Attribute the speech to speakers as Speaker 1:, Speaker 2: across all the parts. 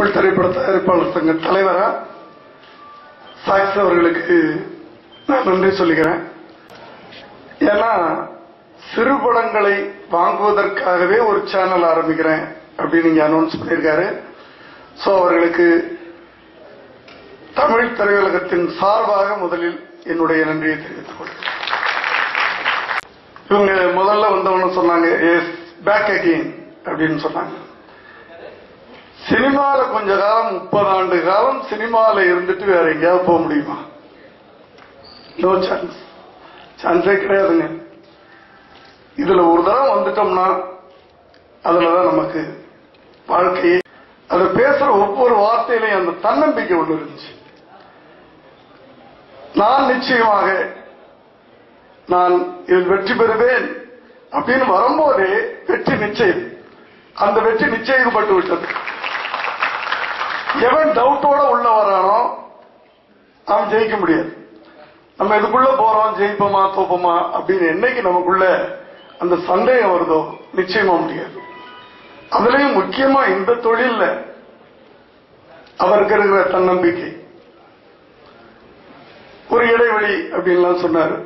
Speaker 1: தமிழ் திரைப்பட தயாரிப்பாளர் சங்க தலைவரா சாக்ஸ் அவர்களுக்கு நான் நன்றி சொல்லுகிறேன். ஏன்னா சிறு படங்களை வாங்குவதற்காகவே ஒரு சேனல் ஆரம்பிக்கிறேன் அப்படின்னு நீங்க அனௌன்ஸ் பண்ணியிருக்காரு. சோ அவர்களுக்கு தமிழ் திரையுலகத்தின் சார்பாக முதலில் என்னுடைய நன்றியை தெரிவித்துக் கொள்கிறேன். இவங்க முதல்ல வந்தவங்க சொன்னாங்க பேக் அகெயின் அப்படின்னு சொன்னாங்க. சினிமால கொஞ்ச காலம் 30 ஆண்டு காலம் சினிமால இருந்துட்டு வேற எங்கேயாவது போக முடியுமா? நோ சான்ஸ், சான்ஸே கிடையாதுங்க. இதுல ஒரு தடவை வந்துட்டோம்னா அதுலதான் நமக்கு வாழ்க்கையே. அதை பேசுற ஒவ்வொரு வார்த்தையிலையும் அந்த தன்னம்பிக்கை ஒன்று இருந்துச்சு. நான் நிச்சயமாக நான் இதில் வெற்றி பெறுவேன் அப்படின்னு வரும்போதே வெற்றி நிச்சயம். அந்த வெற்றி நிச்சயிக்கப்பட்டு விட்டது. எவன் டவுட்டோட உள்ள வரானோ அவன் ஜெயிக்க முடியாது. நம்ம இதுக்குள்ள போறோம் ஜெயிப்போமா தோப்போமா அப்படின்னு என்னைக்கு நமக்குள்ள அந்த சந்தேகம் வருதோ நிச்சயமா முடியாது. அதுலயும் முக்கியமா இந்த தொழில்ல அவருக்கு இருக்கிற தன்னம்பிக்கை. ஒரு இடைவெளி அப்படின்லாம் சொன்னாரு.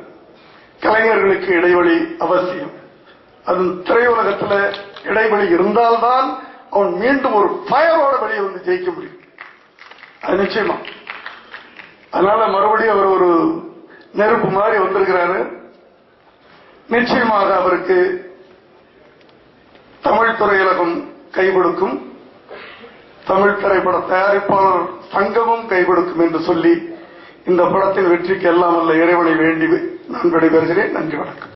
Speaker 1: கலைஞர்களுக்கு இடைவெளி அவசியம். அது திரையுலகத்துல இடைவெளி இருந்தால்தான் அவன் மீண்டும் ஒரு ஃபயரோட வெளியே வந்து ஜெயிக்க முடியும். அது நிச்சயமா. அதனால மறுபடியும் அவர் ஒரு நெருப்பு மாதிரி வந்திருக்கிறாரு. நிச்சயமாக அவருக்கு தமிழ் திரையுலகம் கை கொடுக்கும், தமிழ் திரைப்பட தயாரிப்பாளர் சங்கமும் கை கொடுக்கும் என்று சொல்லி இந்த படத்தின் வெற்றிக்கு எல்லாம் வல்ல இறைவனை வேண்டி நான் விடைபெறுகிறேன். நன்றி, வணக்கம்.